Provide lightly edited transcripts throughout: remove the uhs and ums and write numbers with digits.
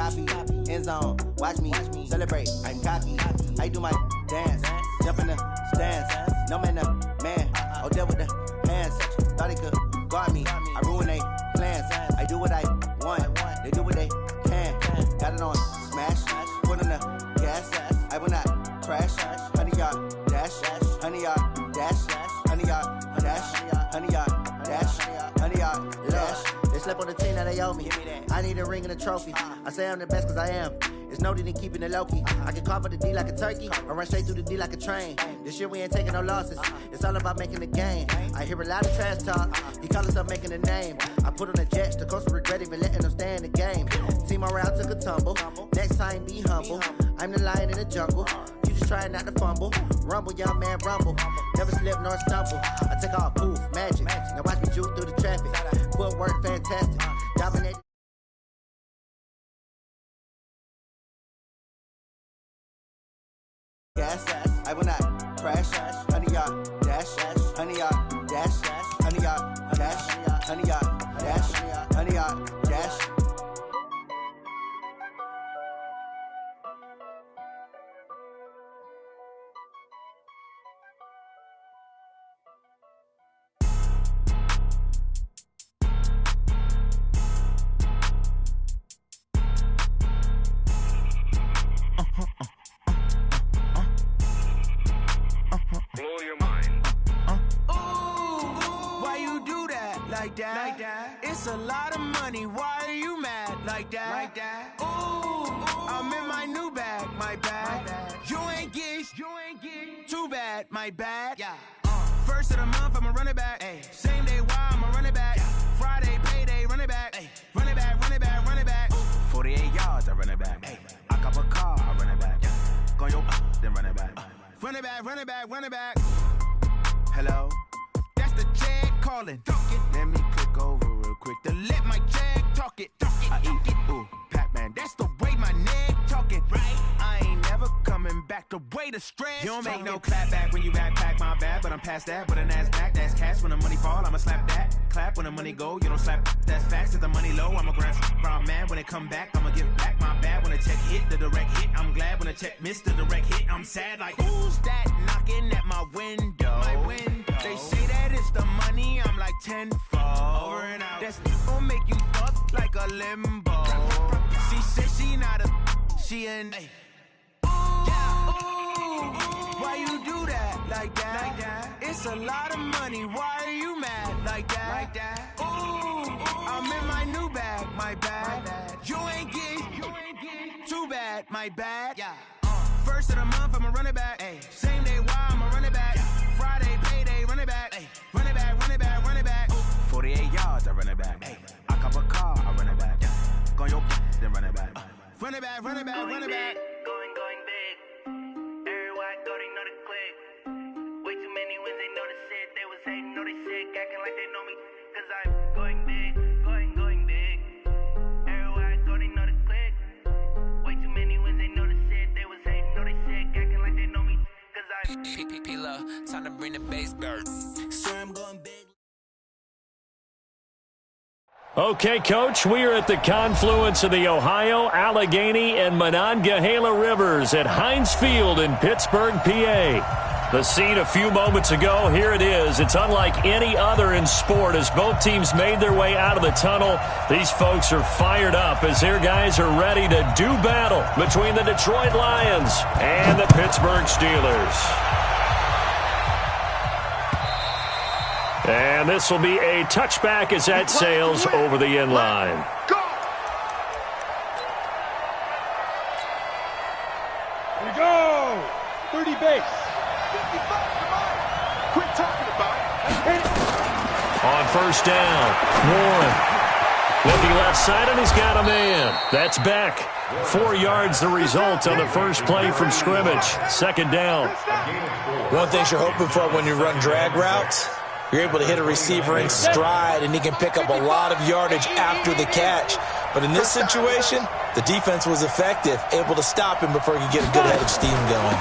copy, end zone, watch me celebrate, I'm cocky, I do my dance, jump in the stands, no man, man, oh deal with the hands, thought he could guard me, I ruin they plans, I do what I want, they do what they can, got it on smash, put on the gas, I will not crash, 100-yard dash, 100-yard dash, 100-yard dash, 100-yard dash, 100-yard dash. They slept on the team that they owe me. I need a ring and a trophy. I say I'm the best cause I am. It's noted in keeping it low-key. I can call for the D like a turkey, or run straight through the D like a train. This year we ain't taking no losses. It's all about making the game. I hear a lot of trash talk. He call us up making a name. I put on the jets, the coach will regret even letting them stay in the game. Team around took a tumble. Next time be humble. I'm the lion in the jungle. You just trying not to fumble. Rumble, young man, rumble. Never slip nor stumble. I take off, poof, magic. Now watch me juke through the traffic. Footwork fantastic. Dominate. Gas, I will not crash. 100-yard dash, 100-yard dash, 100-yard dash, 100-yard dash, 100-yard dash. Like that. It's a lot of money. Why are you mad like that? Ooh, I'm in my new bag, my bag. You ain't get too bad, my bad. Yeah. First of the month, I'ma run it back. Ay. Same day, why I'ma run it back. Friday, payday, run it back. Ay. Run it back, run it back, run it back. 48 yards, I run it back. Ay. I cop a car, I run it back. Go yo, then run it back. Run it back, run it back, run it back. Hello? That's the jag calling. Let me click over real quick to let my jag talk it. I eat it, ooh, Pac-Man. That's the way my neck talking. Right? I ain't never coming back the way the stress. You don't make no clap back when you backpack, my bad, but I'm past that. But a NASDAQ, that's cash. When the money fall, I'ma slap that. Clap when the money go, you don't slap. That's facts. If the money low, I'ma grab brown man. When it come back, I'ma give back my bad. When the check hit, the direct hit, I'm glad. When the check missed the direct hit, I'm sad. Like, who's that knocking at my window? My window. They say that it's the money, I'm like tenfold. Over and out. That's gon' make you fuck like a limbo. She said she not a, she an. Ooh, why you do that like that? It's a lot of money, why are you mad like that? Ooh, I'm in my new bag, my bad. You ain't get too bad, my bad. Yeah. First of the month, I'ma run it back. Ay. Same day, why I'ma run it back. Friday, payday, run it back. Ay. Run it back, run it back, run it back. 48 yards, I run it back. Ay. I cop a car, I run it back. Go yo, then run it back. Run it back, run it back, run it back. Going big. Everywhere I go, they know the click. Way too many wins, they know the shit. They was hating, know they sick, acting like they know me. Cause I'm going big, going big. Everywhere I go, they know the click. Way too many wins, they know the shit. They was hating, know they sick, acting like they know me. Cause I'm P-Lo, time to bring the bass bird. sure I'm going big. Okay, Coach, we are at the confluence of the Ohio, Allegheny, and Monongahela Rivers at Heinz Field in Pittsburgh, PA. The scene a few moments ago, here it is. It's unlike any other in sport as both teams made their way out of the tunnel. These folks are fired up as their guys are ready to do battle between the Detroit Lions and the Pittsburgh Steelers. And this will be a touchback as that sails over the end line. Go! Here we go! 30 base. 55, come on. Quit talking about it. On first down, Warren. Looking left side, and he's got a man. That's Beck. 4 yards the result on the first play from scrimmage. Second down. One thing you're hoping for when you run drag routes, you're able to hit a receiver in stride, and he can pick up a lot of yardage after the catch. But in this situation, the defense was effective, able to stop him before he could get a good head of steam going.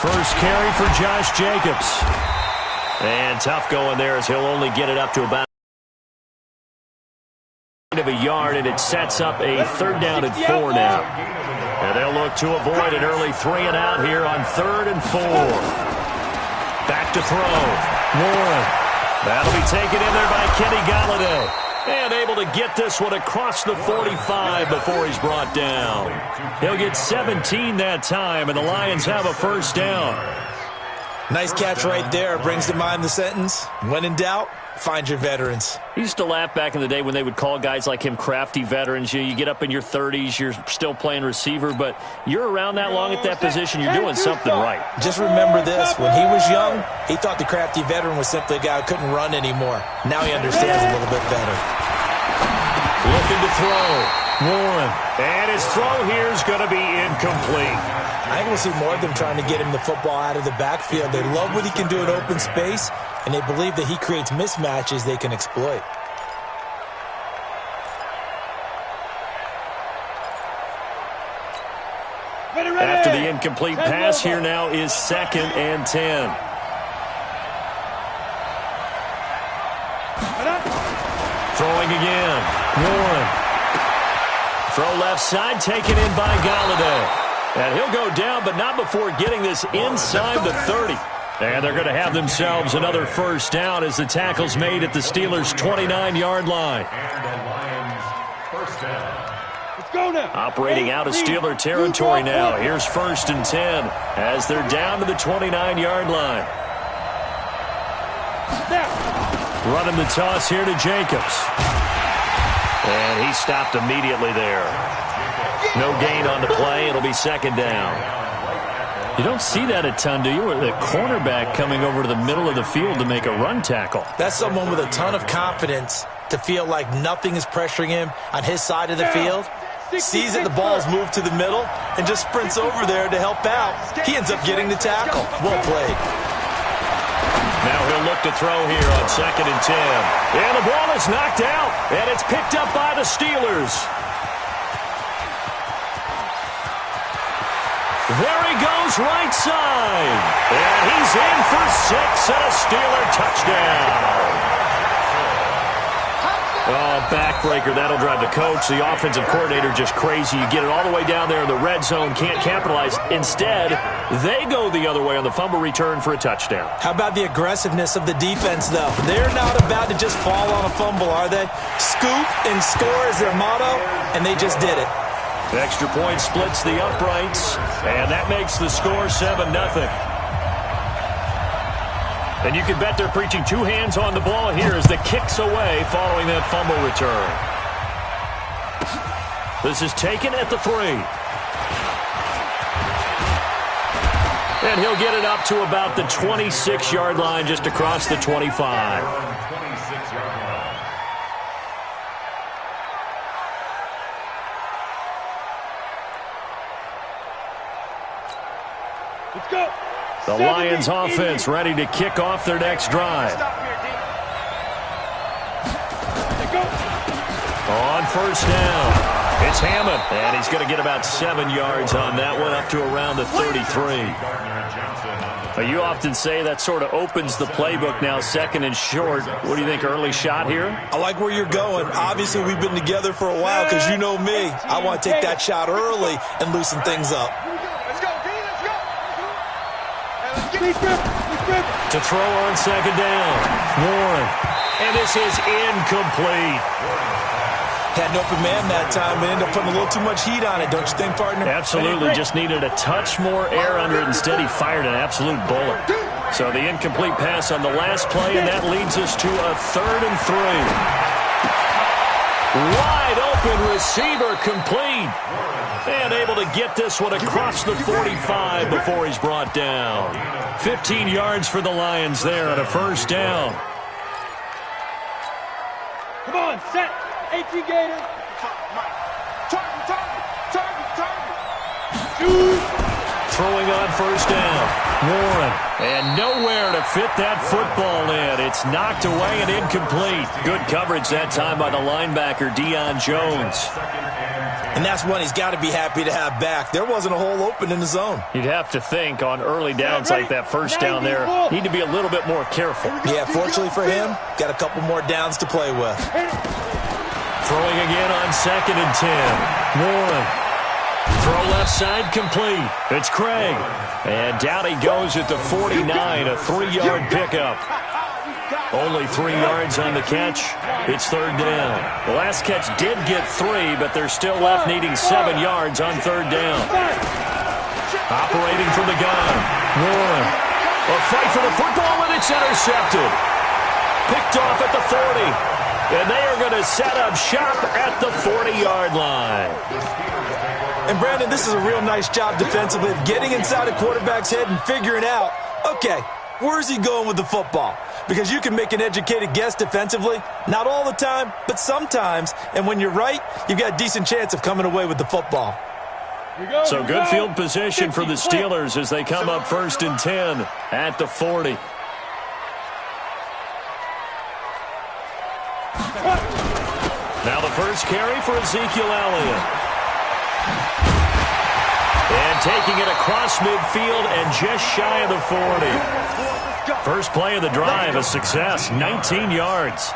First carry for Josh Jacobs. And tough going there as he'll only get it up to about of a yard, and it sets up a 3rd down and 4 now. And they'll look to avoid an early 3-and-out here on 3rd and 4. Back to throw. Warren. That'll be taken in there by Kenny Golladay. And able to get this one across the 45 before he's brought down. He'll get 17 that time, and the Lions have a 1st down. Nice catch right there. Brings to mind the sentence, when in doubt, find your veterans. I used to laugh back in the day when they would call guys like him crafty veterans. You get up in your 30s, you're still playing receiver, but you're around that long at that position, you're doing something right. Just remember this. When he was young, he thought the crafty veteran was simply a guy who couldn't run anymore. Now he understands a little bit better. Looking to throw. Warren. And his throw here is going to be incomplete. I think we'll see more of them trying to get him the football out of the backfield. They love what he can do in open space, and they believe that he creates mismatches they can exploit. After the incomplete pass, here now is 2nd and 10. Throwing again. Warren. Throw left side, taken in by Golladay. And he'll go down, but not before getting this inside the 30. And they're going to have themselves another 1st down as the tackle's made at the Steelers' 29-yard line. Let's go now. Operating out of Steeler territory now. Here's 1st and 10 as they're down to the 29-yard line. Running the toss here to Jacobs. And he stopped immediately there. No gain on the play. It'll be 2nd down. You don't see that a ton, do you? Or the cornerback coming over to the middle of the field to make a run tackle. That's someone with a ton of confidence to feel like nothing is pressuring him on his side of the field. Sees that the ball's moved to the middle and just sprints over there to help out. He ends up getting the tackle. Well played. Now he'll look to throw here on 2nd and 10. And the ball is knocked out, and it's picked up by the Steelers. There he goes, right side. And he's in for 6 and a Steeler touchdown. Oh, backbreaker. That'll drive the coach, the offensive coordinator, just crazy. You get it all the way down there in the red zone, can't capitalize. Instead, they go the other way on the fumble return for a touchdown. How about the aggressiveness of the defense, though? They're not about to just fall on a fumble, are they? Scoop and score is their motto, and they just did it. The extra point splits the uprights, and that makes the score 7-0. And you can bet they're preaching 2 hands on the ball here as the kick's away following that fumble return. This is taken at the 3. And he'll get it up to about the 26-yard line, just across the 25. Let's go. The Lions offense ready to kick off their next drive. On 1st down, it's Hammond, and he's going to get about 7 yards on that one, up to around the 33. You often say that sort of opens the playbook now, 2nd and short. What do you think, early shot here? I like where you're going. Obviously, we've been together for a while because you know me. I want to take that shot early and loosen things up. To throw on 2nd down. Warren. And this is incomplete. Had an open man that time, but ended up putting a little too much heat on it, don't you think, partner? Absolutely. Just needed a touch more air under it. Instead, he fired an absolute bullet. So the incomplete pass on the last play, and that leads us to a 3rd and 3. Wide open receiver complete. And able to get this one across the 45 before he's brought down. 15 yards for the Lions there on a 1st down. Come on, set. 18 Gator. Throwing on 1st down. Warren. And nowhere to fit that football in. It's knocked away and incomplete. Good coverage that time by the linebacker, Deion Jones. And that's one he's got to be happy to have back. There wasn't a hole open in the zone. You'd have to think on early downs like that 1st down there, need to be a little bit more careful. Yeah, fortunately for him, got a couple more downs to play with. Throwing again on 2nd and 10. Warren. Throw left side complete. It's Craig. And down he goes at the 49, a 3-yard pickup. Only 3 yards on the catch. It's 3rd down. The last catch did get 3, but they're still left needing 7 yards on 3rd down. Operating from the gun. Warren. A fight for the football, and it's intercepted. Picked off at the 40. And they are going to set up shop at the 40-yard line. And, Brandon, this is a real nice job defensively of getting inside a quarterback's head and figuring out, okay, where's he going with the football? Because you can make an educated guess defensively. Not all the time, but sometimes. And when you're right, you've got a decent chance of coming away with the football. So good field position for the Steelers as they come up 1st and 10 at the 40. Now the first carry for Ezekiel Elliott. And taking it across midfield and just shy of the 40. First play of the drive, a success, 19 yards.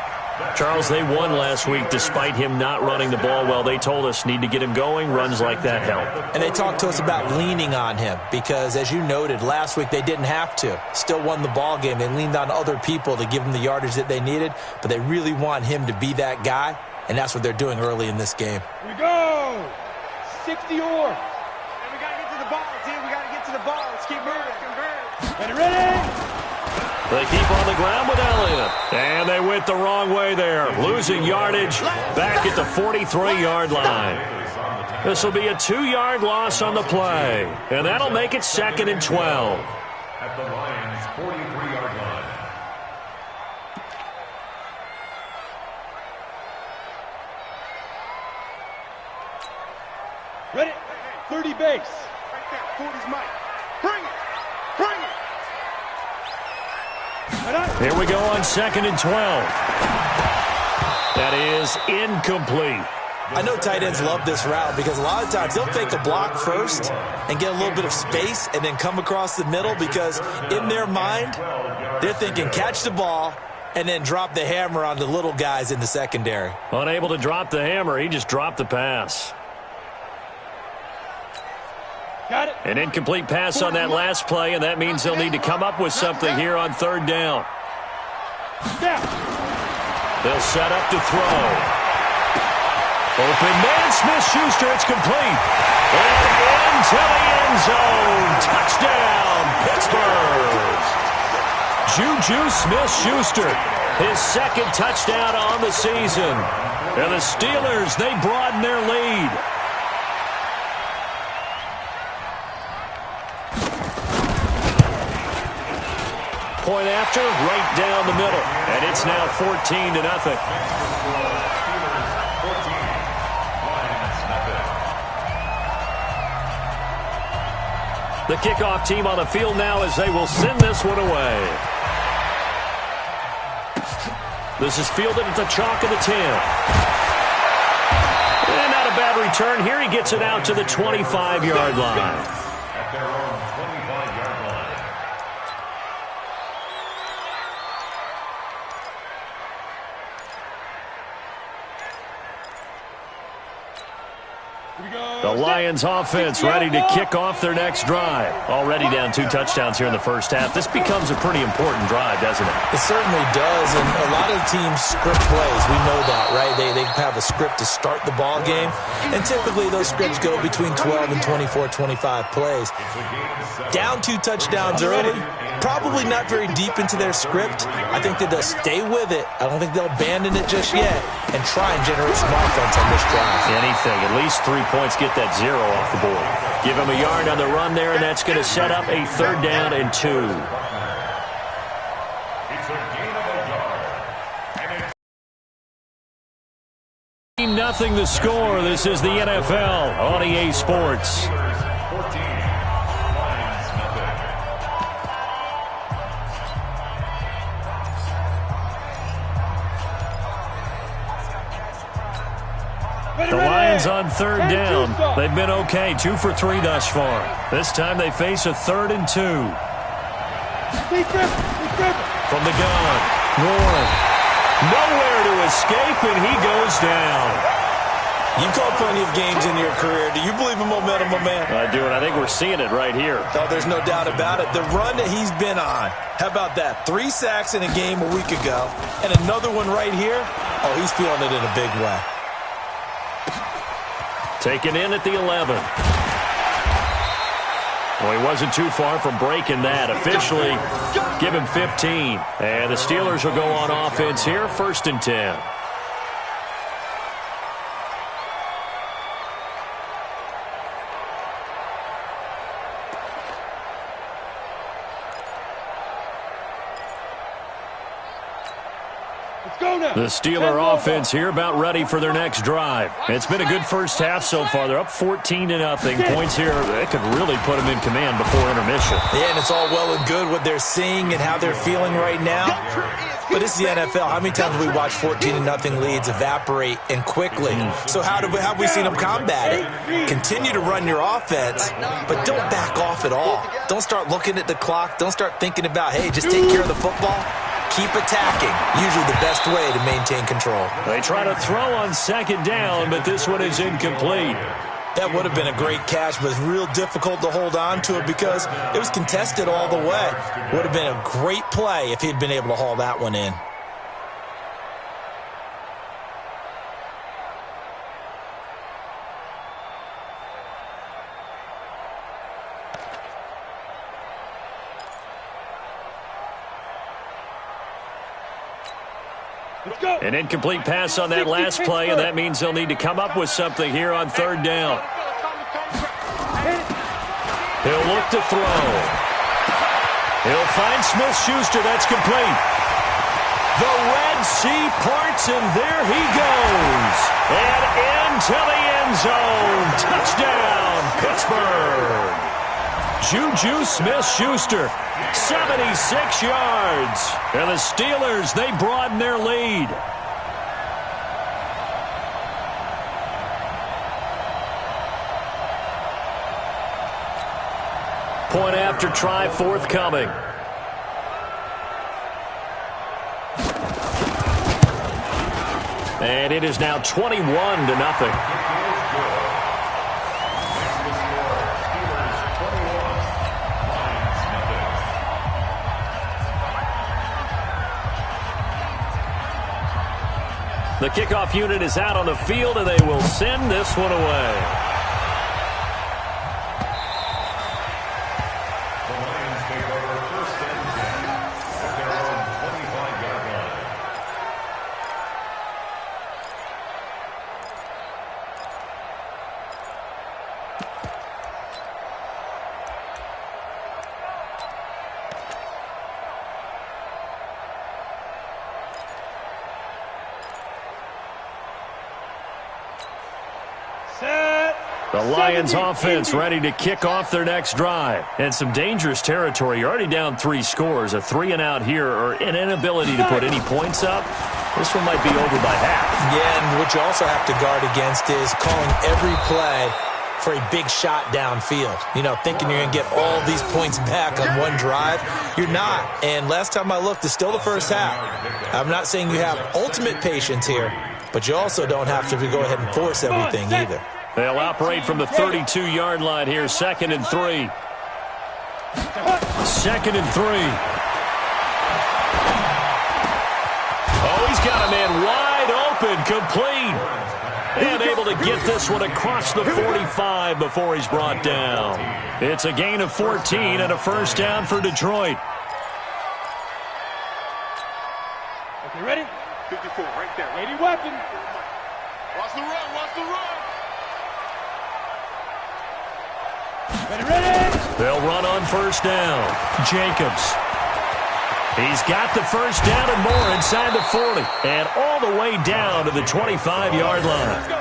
Charles, they won last week despite him not running the ball well. They told us need to get him going. Runs like that help. And they talked to us about leaning on him because, as you noted, last week they didn't have to. Still won the ball game. They leaned on other people to give them the yardage that they needed, but they really want him to be that guy, and that's what they're doing early in this game. Here we go. 60 or. And we got to get to the ball, team. We got to get to the ball. Let's keep moving. Ready, ready. They keep on the ground with Elliott. And they went the wrong way there. Losing yardage back at the 43-yard line. This will be a 2-yard loss on the play. And that'll make it 2nd and 12. At the Lions' 43-yard line. Ready? 30 base. Right there. 40's Mike. Bring it. Bring it. Here we go on 2nd and 12. That is incomplete. I know tight ends love this route because a lot of times they'll fake a block first and get a little bit of space and then come across the middle because in their mind, they're thinking catch the ball and then drop the hammer on the little guys in the secondary. Unable to drop the hammer, he just dropped the pass. Got it. An incomplete pass on that last play, and that means they'll need to come up with something here on 3rd down. They'll set up to throw. Open man, Smith-Schuster, it's complete. And into the end zone. Touchdown, Pittsburgh. Juju Smith-Schuster, his 2nd touchdown on the season. And the Steelers, they broaden their lead. Point after, right down the middle. And it's now 14-0. The kickoff team on the field now as they will send this one away. This is fielded at the chalk of the 10. And not a bad return here. He gets it out to the 25-yard line. At their own 25-yard line. The Lions offense ready to kick off their next drive. Already down 2 touchdowns here in the first half. This becomes a pretty important drive, doesn't it? It certainly does, and a lot of teams script plays. We know that, right? They have a script to start the ball game, and typically those scripts go between 12 and 24, 25 plays. Down 2 touchdowns early, probably not very deep into their script. I think that they'll stay with it. I don't think they'll abandon it just yet and try and generate some offense on this drive. Anything, at least 3 points, get that 0 off the board. Give him a yard on the run there, and that's going to set up a 3rd down and 2. It's a gain of a yard. Nothing the score. This is the NFL on EA Sports. 14, Lions nothing. The Lions on 3rd down. They've been okay, 2 for 3 thus far. This time they face a 3rd and 2. From the gun, Warren. Nowhere to escape, and he goes down. You've called plenty of games in your career. Do you believe in momentum, my man? I do, and I think we're seeing it right here. Oh, there's no doubt about it. The run that he's been on. How about that? 3 sacks in a game a week ago, and another one right here. Oh, he's feeling it in a big way. Taken in at the 11. Well, he wasn't too far from breaking that. Officially, give him 15. And the Steelers will go on offense here, 1st and 10. The Steeler offense here about ready for their next drive. It's been a good first half so far. They're up 14-0. Points here, that could really put them in command before intermission. Yeah, and it's all well and good what they're seeing and how they're feeling right now. But it's the NFL. How many times have we watched 14-0 leads evaporate and quickly? So how have we seen them combat it? Continue to run your offense, but don't back off at all. Don't start looking at the clock. Don't start thinking about, hey, just take care of the football. Keep attacking. Usually the best way to maintain control. They try to throw on 2nd down, but this one is incomplete. That would have been a great catch, but it's real difficult to hold on to it because it was contested all the way. Would have been a great play if he'd been able to haul that one in. An incomplete pass on that last play, and that means they'll need to come up with something here on 3rd down. He'll look to throw. He'll find Smith-Schuster. That's complete. The Red Sea parts, and there he goes. And into the end zone. Touchdown, Pittsburgh. Juju Smith-Schuster, 76 yards. And the Steelers, they broaden their lead. Point after try forthcoming. And it is now 21-0. The kickoff unit is out on the field, and they will send this one away. The Lions take over 1st and 10 at their own 25-yard line. The Lions offense ready to kick off their next drive. And some dangerous territory. You're already down 3 scores. A 3-and-out here or an inability to put any points up. This one might be over by half. Yeah, and what you also have to guard against is calling every play for a big shot downfield. You know, thinking you're going to get all these points back on one drive. You're not. And last time I looked, it's still the first half. I'm not saying you have ultimate patience here, but you also don't have to go ahead and force everything either. They'll operate from the 32-yard line here, 2nd and 3. 2nd and 3. Oh, he's got a man wide open, complete. And able to get this one across the 45 before he's brought down. It's a gain of 14 and a 1st down for Detroit. Okay, ready? 54, right there. Lady weapon. Watch the run, watch the run. Ready. They'll run on 1st down. Jacobs. He's got the 1st down and more inside the 40. And all the way down to the 25-yard line.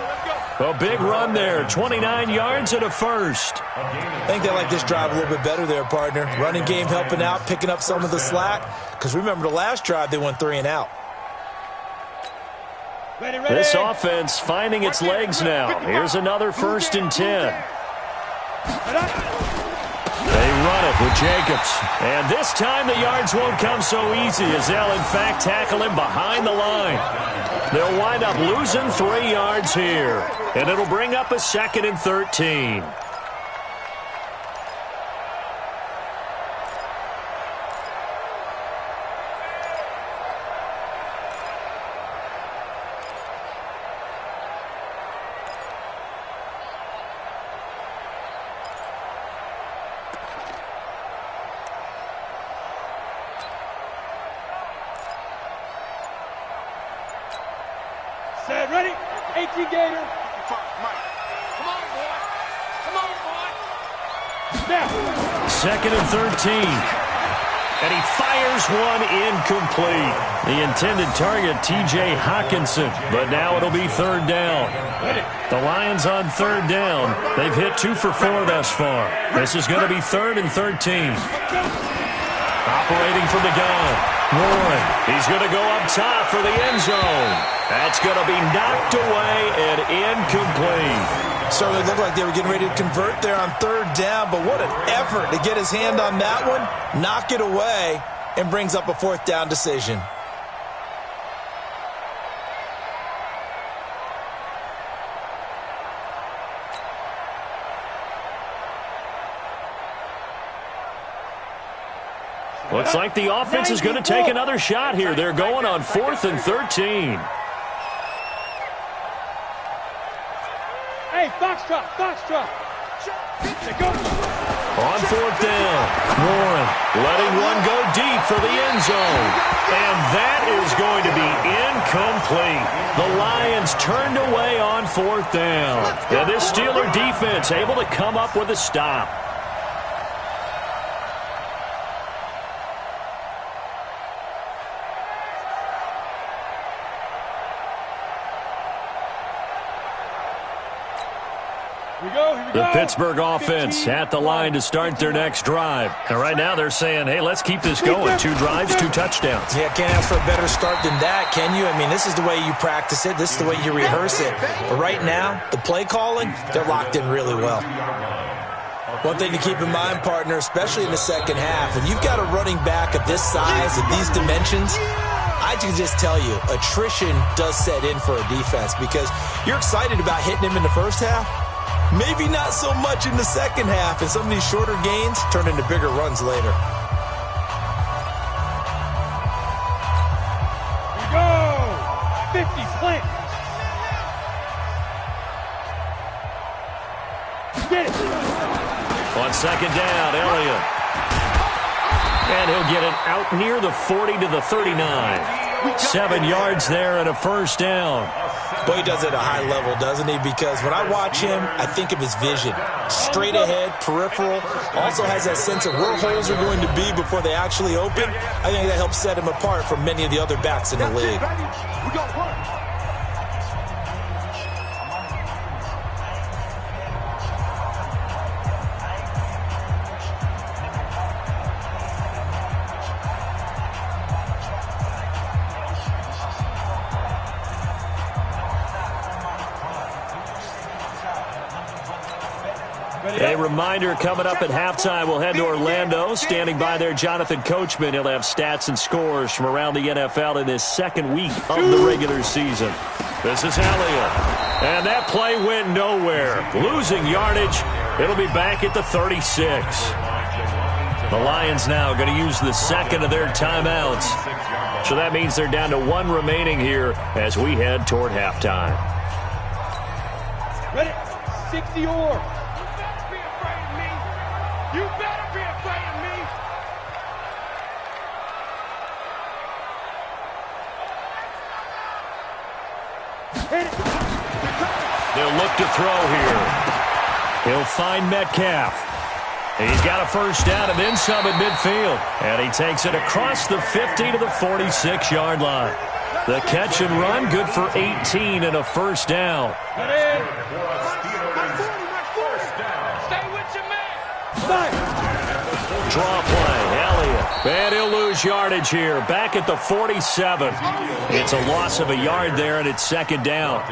A big run there. 29 yards and a 1st. I think they like this drive a little bit better there, partner. Running game helping out, picking up some of the slack. Because remember the last drive, they went 3-and-out. This offense finding its legs now. Here's another 1st and 10. They run it with Jacobs. And this time the yards won't come so easy as they'll, in fact, tackle him behind the line. They'll wind up losing 3 yards here. And it'll bring up a 2nd and 13. Set, ready? 18 Gator. Come on, boy. Come on, boy. Snap. 2nd and 13. And he fires one incomplete. The intended target, T.J. Hawkinson. But now it'll be 3rd down. The Lions on 3rd down. They've hit 2 for 4 thus far. This is going to be 3rd and 13. Operating from the gun. Warren. He's going to go up top for the end zone. That's going to be knocked away and incomplete. Certainly looked like they were getting ready to convert there on 3rd down, but what an effort to get his hand on that one, knock it away, and brings up a 4th down decision. Looks like the offense is going to take another shot here. They're going on 4th and 13. Hey, Foxtrot, Foxtrot. Go. On 4th down, Warren letting one go deep for the end zone. And that is going to be incomplete. The Lions turned away on 4th down. And this Steeler defense able to come up with a stop. The Pittsburgh offense at the line to start their next drive. And right now they're saying, hey, let's keep this going. 2 drives, 2 touchdowns. Yeah, can't ask for a better start than that, can you? I mean, this is the way you practice it. This is the way you rehearse it. But right now, the play calling, they're locked in really well. One thing to keep in mind, partner, especially in the second half, when you've got a running back of this size, of these dimensions, I can just tell you, attrition does set in for a defense because you're excited about hitting him in the first half. Maybe not so much in the second half, and some of these shorter gains turn into bigger runs later. We go! 50 slant. Get it. On 2nd down, Elliott. And he'll get it out near the 40 to the 39. 7 yards there and a 1st down. Boy, he does it at a high level, doesn't he? Because when I watch him, I think of his vision. Straight ahead, peripheral. Also has that sense of where holes are going to be before they actually open. I think that helps set him apart from many of the other backs in the league. A reminder coming up at halftime, we'll head to Orlando. Standing by there, Jonathan Coachman. He'll have stats and scores from around the NFL in this 2nd week of the regular season. This is Elliott. And that play went nowhere. Losing yardage. It'll be back at the 36. The Lions now going to use the 2nd of their timeouts. So that means they're down to 1 remaining here as we head toward halftime. Ready? 60 or. You better be afraid of me. They'll look to throw here. He'll find Metcalf. He's got a 1st down and then some at midfield. And he takes it across the 50 to the 46-yard line. The catch and run, good for 18 and a 1st down. Stay with your man. Draw play, Elliott. And he'll lose yardage here. Back at the 47. It's a loss of a yard there, and it's 2nd down.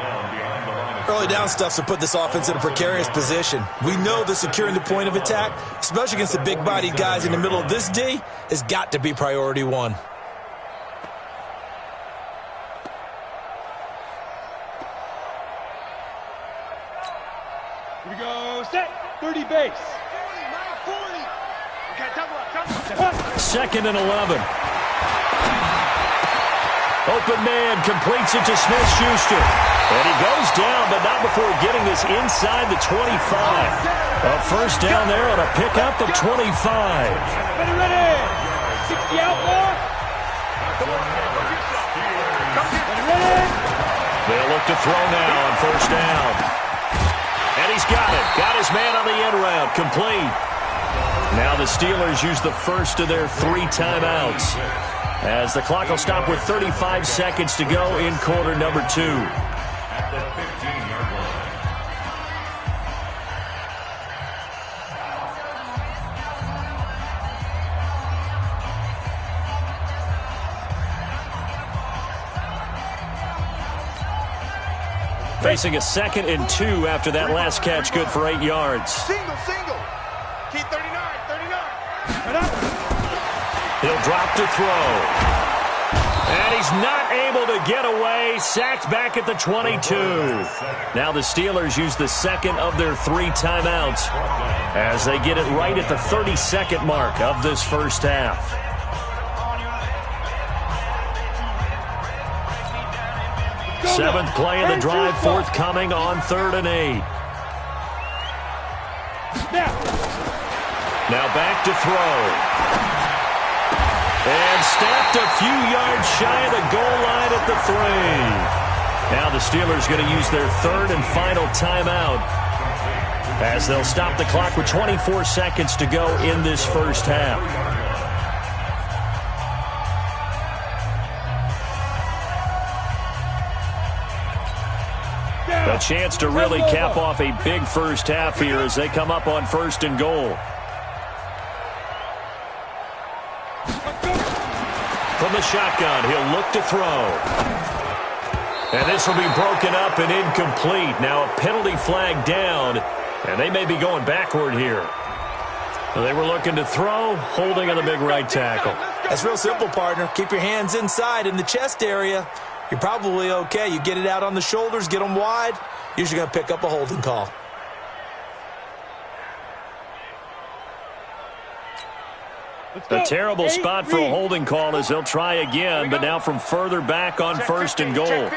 Early down stuffs will put this offense in a precarious position. We know that securing the point of attack, especially against the big-bodied guys in the middle of this D, has got to be priority one. Here we go, set, 30 base. 40. Okay, double up. 2nd and 11. Open man completes it to Smith-Schuster. And he goes down, but not before getting this inside the 25. A first down there on a pickup of 25. Ready. 60 out ball. Ready. They'll look to throw now on first down. And he's got it. Got his man on the end route. Complete. Now the Steelers use the first of their 3 timeouts, as the clock will stop with 35 seconds to go in quarter number 2. At the 15-yard line. Facing a 2nd and 2 after that last catch, good for 8 yards. Single. Keep 39. He'll drop to throw. And he's not able to get away. Sacked back at the 22. Now the Steelers use the 2nd of their 3 timeouts as they get it right at the 32nd mark of this first half. Seventh play of the drive forthcoming on 3rd and 8. Now back to throw. And snapped a few yards shy of the goal line at the 3. Now the Steelers going to use their 3rd and final timeout, as they'll stop the clock with 24 seconds to go in this first half. A chance to really cap off a big first half here as they come up on 1st and goal. From the shotgun, he'll look to throw. And this will be broken up and incomplete. Now a penalty flag down, and they may be going backward here. They were looking to throw, holding on the big right tackle. That's real simple, partner. Keep your hands inside in the chest area. You're probably okay. You get it out on the shoulders, get them wide. Usually going to pick up a holding call. A terrible spot for a holding call as they'll try again, but now from further back on 1st and goal.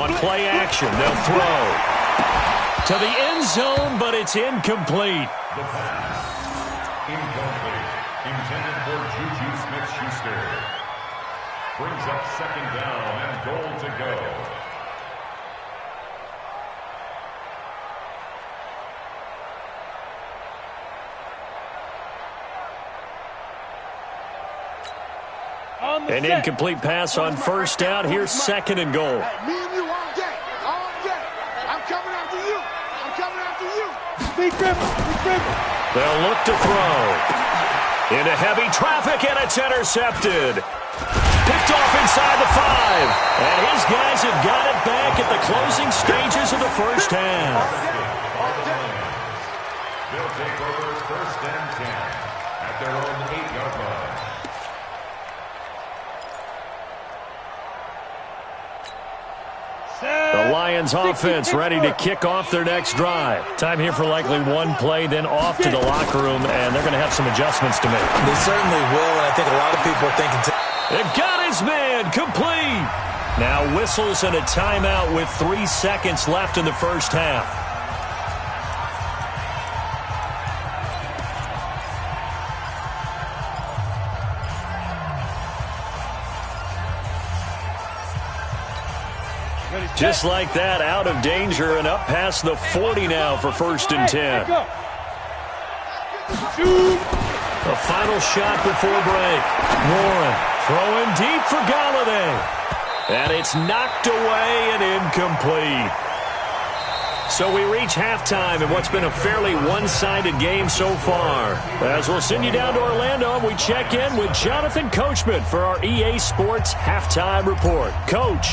On play action, they'll throw to the end zone, but it's incomplete. The pass. Incomplete. Intended for Juju Smith-Schuster. Brings up 2nd down and goal to go. An incomplete pass on first down. Here's 2nd and goal. Me and you all day. I'm coming after you. Big River. They'll look to throw. Into heavy traffic, and it's intercepted. Picked off inside the 5. And his guys have got it back at the closing stages of the first half. They'll take over 1st and 10 at their own 8-yard line. The Lions offense ready to kick off their next drive. Time here for likely one play, then off to the locker room, and they're going to have some adjustments to make. They certainly will, and I think a lot of people are thinking They've got his man, complete. Now whistles and a timeout with 3 seconds left in the first half. Just like that, out of danger and up past the 40 now for 1st and 10. A final shot before break. Warren throwing deep for Galladay. And it's knocked away and incomplete. So we reach halftime in what's been a fairly one-sided game so far. As we'll send you down to Orlando, and we check in with Jonathan Coachman for our EA Sports Halftime Report. Coach.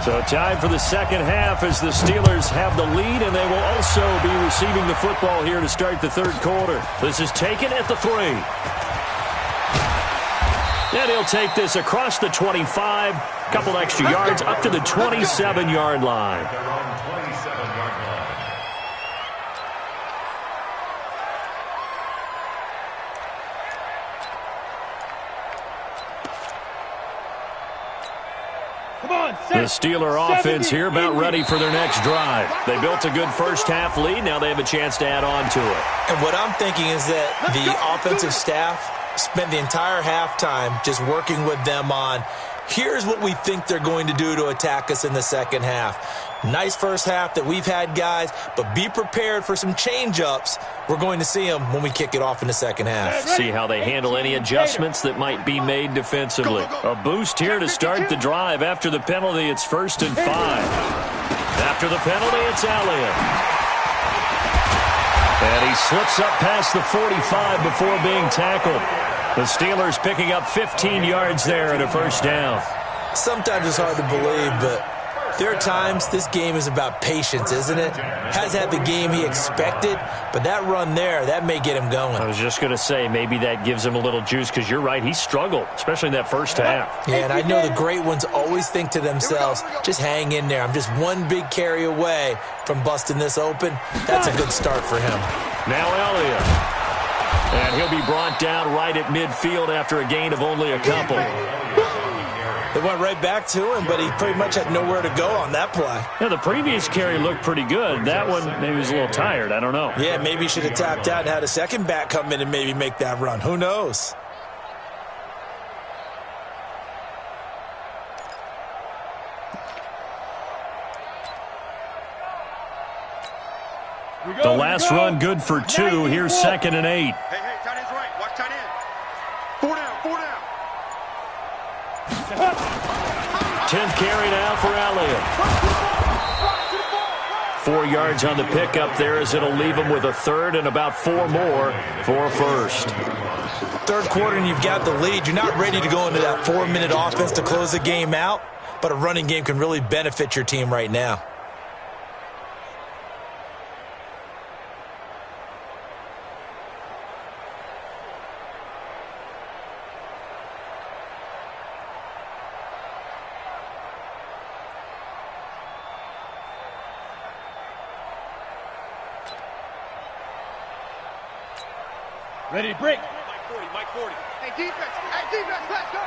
So time for the second half as the Steelers have the lead, and they will also be receiving the football here to start the third quarter. This is taken at the 3. And he'll take this across the 25, couple extra yards up to the 27-yard line. The Steeler offense here about ready for their next drive. They built a good first-half lead. Now they have a chance to add on to it. And what I'm thinking is that the offensive staff spent the entire halftime just working with them on, here's what we think they're going to do to attack us in the second half. Nice first half that we've had, guys, but be prepared for some change-ups. We're going to see them when we kick it off in the second half. See how they handle any adjustments that might be made defensively. A boost here to start the drive. After the penalty, it's 1st and 5. After the penalty, it's Elliott. And he slips up past the 45 before being tackled. The Steelers picking up 15 yards there and a first down. Sometimes it's hard to believe, but there are times this game is about patience, isn't it? Has had the game he expected, but that run there, that may get him going. I was just going to say, maybe that gives him a little juice, because you're right, he struggled, especially in that first half. Yeah, and I know the great ones always think to themselves, just hang in there. I'm just one big carry away from busting this open. That's a good start for him. Now Elliott. And he'll be brought down right at midfield after a gain of only a couple. They went right back to him, but he pretty much had nowhere to go on that play. Yeah, the previous carry looked pretty good. That one, maybe he was a little tired. I don't know. Yeah, maybe he should have tapped out and had a second back come in and maybe make that run. Who knows? The last run good for 2. Here's 2nd and 8. Hey, tight end's right. Watch tight end. 4 down, 4 down. 10th carry now for Elliott. 4 yards on the pickup there, as it'll leave him with a 3rd and about 4 more for a first. Third quarter and you've got the lead. You're not ready to go into that 4-minute offense to close the game out, but a running game can really benefit your team right now. Ready to break. Mike 40. Hey, defense, let's go.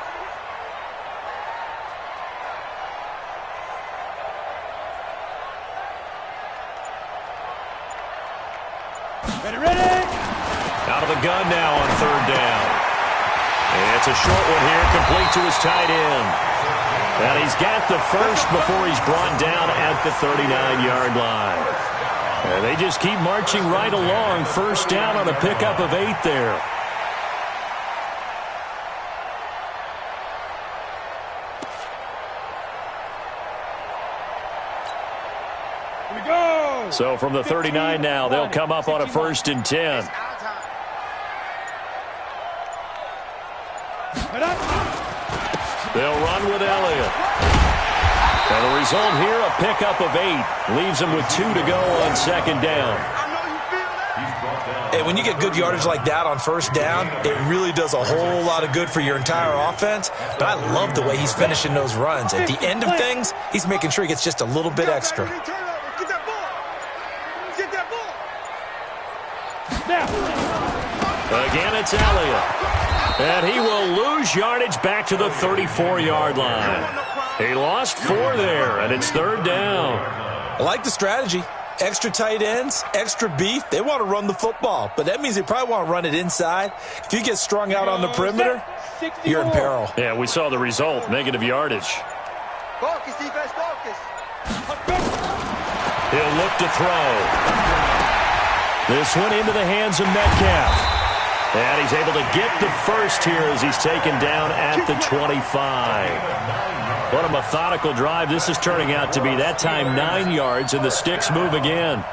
Ready. Out of the gun now on 3rd down. And it's a short one here, complete to his tight end. And he's got the first before he's brought down at the 39-yard line. And they just keep marching right along. First down on a pickup of 8 there. Here we go. So from the 39 now, they'll come up on a 1st and 10. They'll run with Elliott. And the result here, a pickup of 8. Leaves him with 2 to go on 2nd down. And when you get good yardage like that on 1st down, it really does a whole lot of good for your entire offense. But I love the way he's finishing those runs. At the end of things, he's making sure he gets just a little bit extra. Get that ball. Again, it's Elliott. And he will lose yardage back to the 34-yard line. He lost 4 there, and it's 3rd down. I like the strategy. Extra tight ends, extra beef. They want to run the football, but that means they probably want to run it inside. If you get strung out on the perimeter, you're in peril. Yeah, we saw the result, negative yardage. Focus, defense, focus. He'll look to throw. This one into the hands of Metcalf. And he's able to get the first here as he's taken down at the 25. What a methodical drive this is turning out to be. That time 9 yards, and the sticks move again.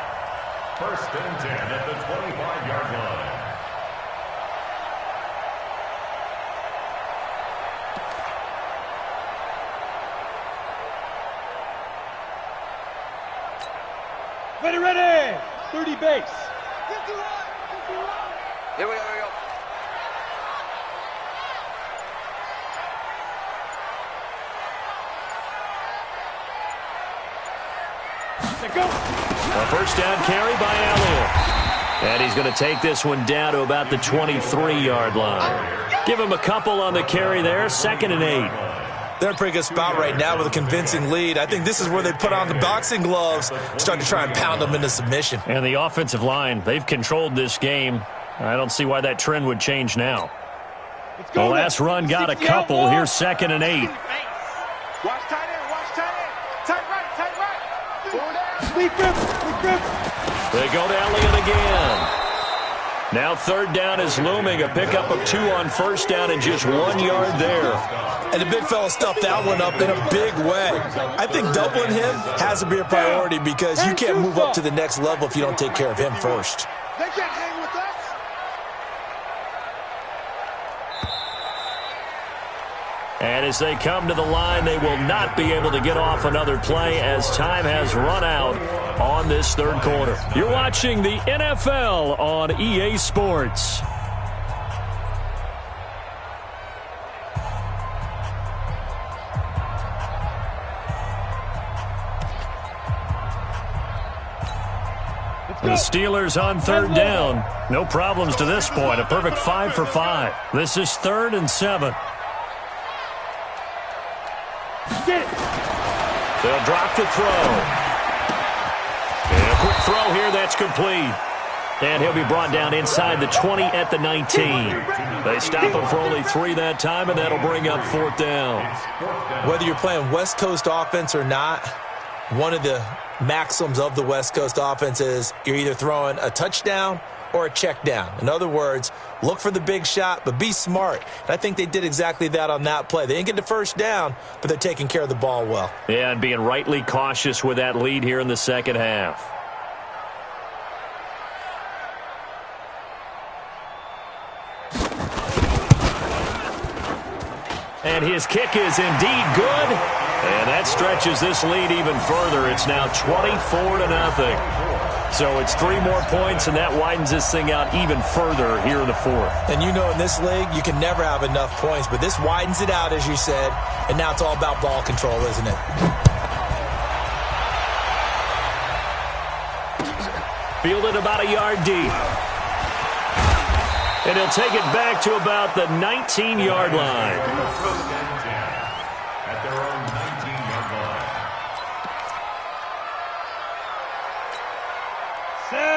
First and 10 at the 25-yard line. Ready. 30 base. Here we go. A first down carry by Elliott. And he's going to take this one down to about the 23-yard line. Give him a couple on the carry there. 2nd and 8. They're in a pretty good spot right now with a convincing lead. I think this is where they put on the boxing gloves, start to try and pound them into submission. And the offensive line, they've controlled this game. I don't see why that trend would change now. The last run got a couple. Here's 2nd and 8. Watch tight end. Tight right. Sleep grip. They go to Elliott again. Now 3rd down is looming. A pickup of 2 on first down and just 1 yard there. And the big fella stuffed that one up in a big way. I think doubling him has to be a priority because you can't move up to the next level if you don't take care of him first. They can't hang with us. And as they come to the line, they will not be able to get off another play as time has run out on this 3rd quarter. You're watching the NFL on EA Sports. The Steelers on 3rd down. No problems to this point. A perfect 5 for 5. This is 3rd and 7. They'll drop the throw. And a quick throw here. That's complete. And he'll be brought down inside the 20 at the 19. They stop him for only 3 that time, and that'll bring up 4th down. Whether you're playing West Coast offense or not, one of the maxims of the West Coast offense is you're either throwing a touchdown or a check down. In other words, look for the big shot, but be smart. And I think they did exactly that on that play. They didn't get the first down, but they're taking care of the ball well. Yeah, and being rightly cautious with that lead here in the 2nd half. And his kick is indeed good. And that stretches this lead even further. It's now 24-0. So it's 3 more points, and that widens this thing out even further here in the 4th. And you know in this league, you can never have enough points, but this widens it out, as you said, and now it's all about ball control, isn't it? Fielded about a yard deep. And he'll take it back to about the 19-yard line. At their own 19-yard line.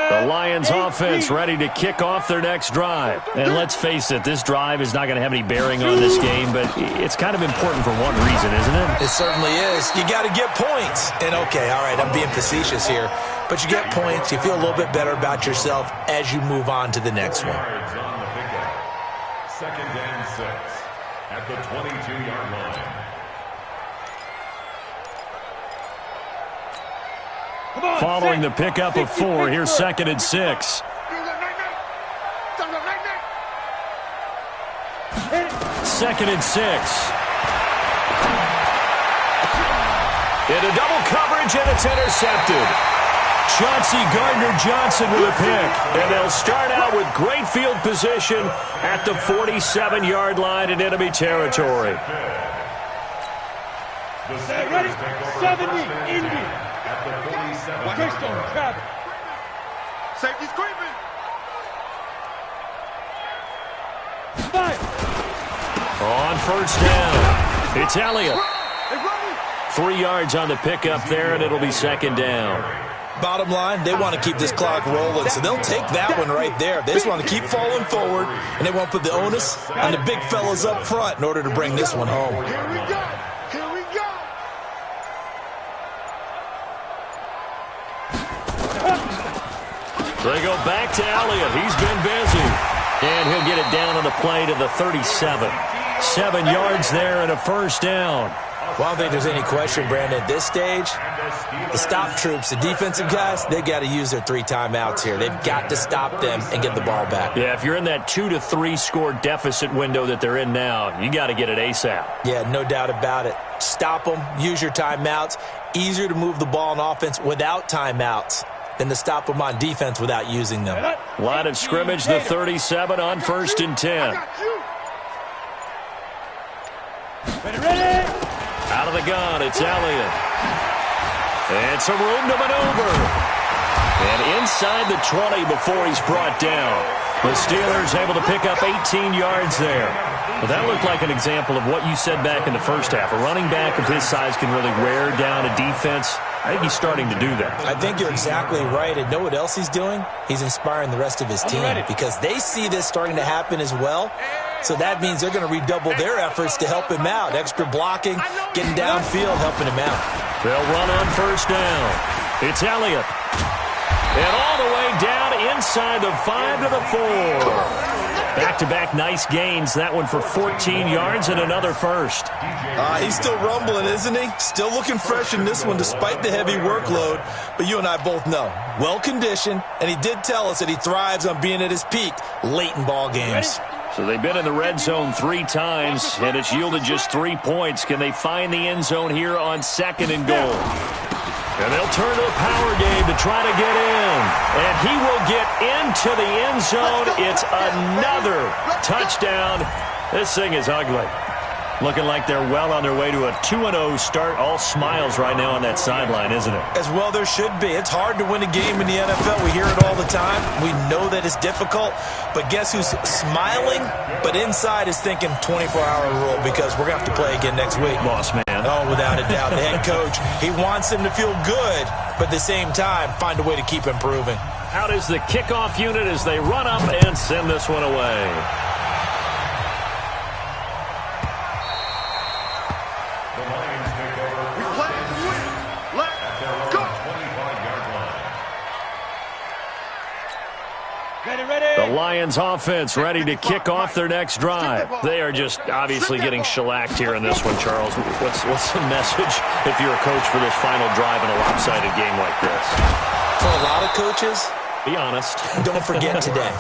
The Lions offense ready to kick off their next drive. And let's face it, this drive is not going to have any bearing on this game, but it's kind of important for one reason, isn't it? It certainly is. You got to get points. And okay, all right, I'm being facetious here, but you get points, you feel a little bit better about yourself as you move on to the next one. On the pickup. 2nd and 6 at the 22-yard line. Following the pickup of 4, here's 2nd and 6. 2nd and 6. Into double coverage, and it's intercepted. Chauncey Gardner-Johnson with a pick. And they'll start out with great field position at the 47-yard line in enemy territory. The Steelers take over 70, Indy. at the 47. Keystone, Travis. Safety's creeping. 5. On first down, it's Elliott. 3 yards on the pickup there, and it'll be 2nd down. Bottom line, they want to keep this clock rolling, so they'll take that one right there. They just want to keep falling forward, and they won't put the onus on the big fellas up front in order to bring this one home. Here we go. Here we go. They go back to Elliott. He's been busy. And he'll get it down on the play to the 37. 7 yards there and a first down. Well, I don't think there's any question, Brandon, at this stage, the stop troops, the defensive guys, they got to use their 3 timeouts here. They've got to stop them and get the ball back. Yeah, if you're in that 2 to 3 score deficit window that they're in now, you got to get it ASAP. Yeah, no doubt about it. Stop them, use your timeouts. Easier to move the ball on offense without timeouts than to stop them on defense without using them. Line of scrimmage, the 37 on 1st and 10. Ready. Out of the gun, it's Elliott. And some room to maneuver. And inside the 20 before he's brought down. The Steelers able to pick up 18 yards there. Well, that looked like an example of what you said back in the first half. A running back of his size can really wear down a defense. I think he's starting to do that. I think you're exactly right. And know what else he's doing? He's inspiring the rest of his team because they see this starting to happen as well. So that means they're going to redouble their efforts to help him out. Extra blocking, getting downfield, helping him out. They'll run on first down. It's Elliott. And all the way down inside the 5 to the 4. Back-to-back nice gains. That one for 14 yards and another first. He's still rumbling, isn't he? Still looking fresh in this one despite the heavy workload. But you and I both know, well-conditioned, and he did tell us that he thrives on being at his peak late in ball games. So they've been in the red zone 3 times, and it's yielded just 3 points. Can they find the end zone here on 2nd and goal? And they'll turn to the power game to try to get in. And he will get into the end zone. It's another touchdown. This thing is ugly. Looking like they're well on their way to a 2-0 start. All smiles right now on that sideline, isn't it? As well there should be. It's hard to win a game in the NFL. We hear it all the time. We know that it's difficult. But guess who's smiling? But inside is thinking 24-hour rule because we're going to have to play again next week. Boss man. Oh, without a doubt. The head coach, he wants them to feel good, but at the same time, find a way to keep improving. Out is the kickoff unit as they run up and send this one away. The Lions offense ready to kick off their next drive. They are just obviously getting shellacked here in this one, Charles. What's the message if you're a coach for this final drive in a lopsided game like this? For a lot of coaches, be honest. Don't forget today.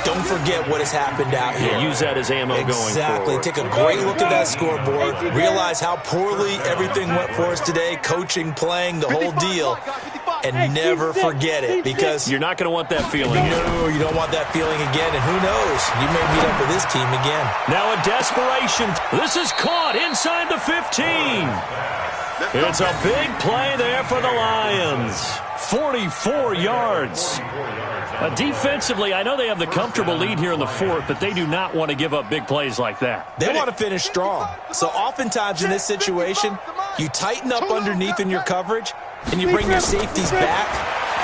Don't forget what has happened out here. Yeah, use that as ammo going forward. Exactly. Take a great look at that scoreboard. Realize how poorly everything went for us today. Coaching, playing, the whole deal. And never forget it because you're not going to want that feeling again. No, you don't want that feeling again. And who knows? You may meet up with this team again. Now a desperation. This is caught inside the 15. It's a big play there for the Lions. 44 yards. Defensively, I know they have the comfortable lead here in the 4th, but they do not want to give up big plays like that. They want to finish strong. So oftentimes in this situation, you tighten up underneath in your coverage, and you bring your safeties back.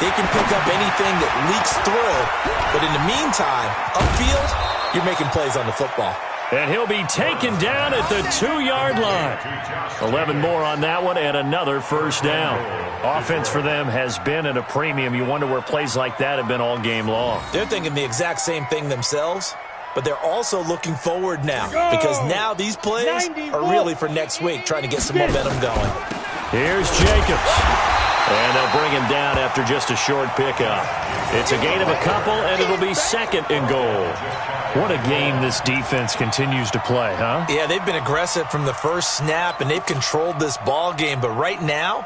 They can pick up anything that leaks through. But in the meantime, upfield, you're making plays on the football. And he'll be taken down at the 2-yard line. 11 more on that one and another first down. Offense for them has been at a premium. You wonder where plays like that have been all game long. They're thinking the exact same thing themselves, but they're also looking forward now because now these plays are really for next week, trying to get some momentum going. Here's Jacobs. And they'll bring him down after just a short pickup. It's a gain of a couple, and it'll be 2nd and goal. What a game this defense continues to play, huh? Yeah, they've been aggressive from the first snap, and they've controlled this ball game. But right now,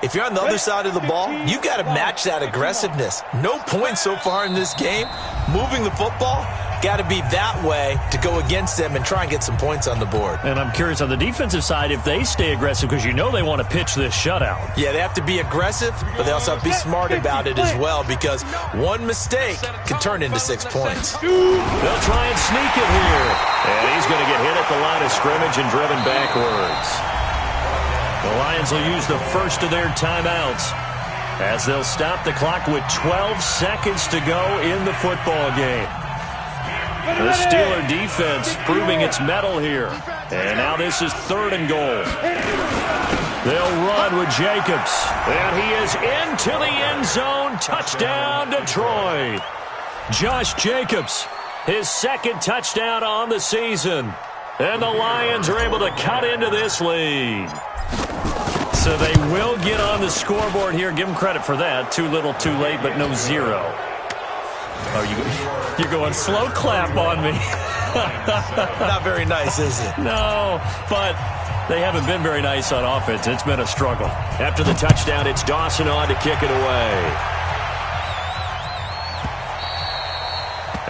if you're on the other side of the ball, you've got to match that aggressiveness. No points so far in this game. Moving the football, got to be that way to go against them and try and get some points on the board. And I'm curious on the defensive side if they stay aggressive because you know they want to pitch this shutout. Yeah, they have to be aggressive, but they also have to be smart about it as well because one mistake can turn into 6 points. They'll try and sneak it here. And he's going to get hit at the line of scrimmage and driven backwards. The Lions will use the first of their timeouts as they'll stop the clock with 12 seconds to go in the football game. The Steeler defense proving its mettle here. And now this is 3rd and goal. They'll run with Jacobs. And he is into the end zone. Touchdown, Detroit. Josh Jacobs his second touchdown on the season. And the Lions are able to cut into this lead. So they will get on the scoreboard here. Give them credit for that. Too little, too late, but no zero. Oh, you're going slow clap on me. Not very nice, is it? No, but they haven't been very nice on offense. It's been a struggle. After the touchdown, it's Dawson on to kick it away.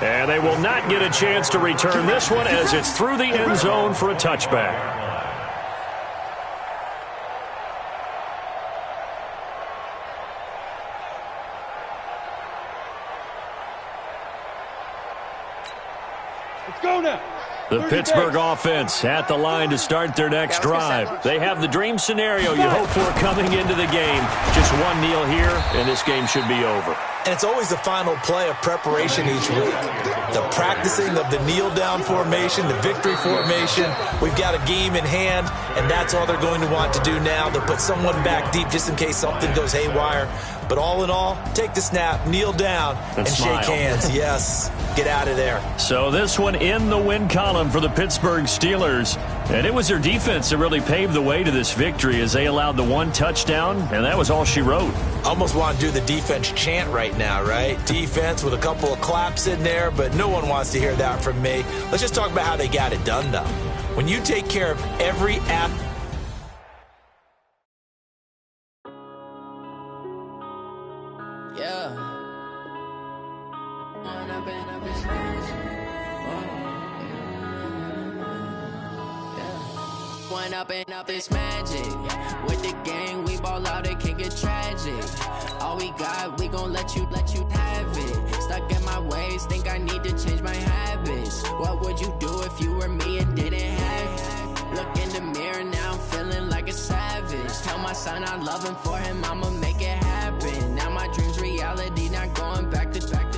And they will not get a chance to return this one as it's through the end zone for a touchback. Let's go now. The Pittsburgh offense at the line to start their next drive. They have the dream scenario you hope for coming into the game. Just one kneel here, and this game should be over. And it's always the final play of preparation each week. The practicing of the kneel-down formation, the victory formation. We've got a game in hand, and that's all they're going to want to do now. They'll put someone back deep just in case something goes haywire. But all in all, take the snap, kneel down, and shake hands. Yes, get out of there. So this one in the win column for the Pittsburgh Steelers. And it was their defense that really paved the way to this victory as they allowed the one touchdown, and that was all she wrote. Almost want to do the defense chant right now, right? Defense with a couple of claps in there, but no one wants to hear that from me. Let's just talk about how they got it done, though. When you take care of every athlete. Up this magic. With the gang, we ball out, it can get tragic. All we got, we gon' let you have it. Stuck in my ways, think I need to change my habits. What would you do if you were me and didn't have it? Look in the mirror, now I'm feeling like a savage. Tell my son I love him, for him I'ma make it happen. Now my dream's reality, not going back to back.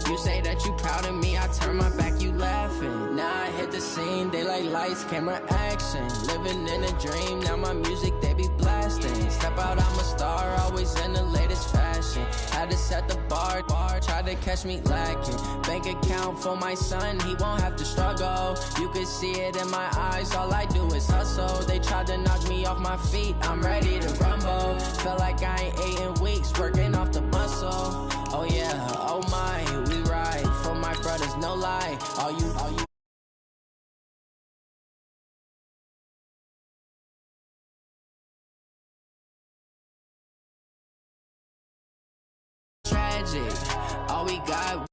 You say that you proud of me, I turn my back, you laughing. Now I hit the scene, they like lights, camera, action. Living in a dream, now my music, they be blasting. Step out, I'm a star, always in the latest fashion. Had to set the bar, try to catch me lacking. Bank account for my son, he won't have to struggle. You can see it in my eyes, all I do is hustle. They tried to knock me off my feet, I'm ready to rumble. Feel like I ain't ate in weeks, working off the muscle. Oh yeah, oh my, we ride for my brothers, no lie. All you tragic. All we got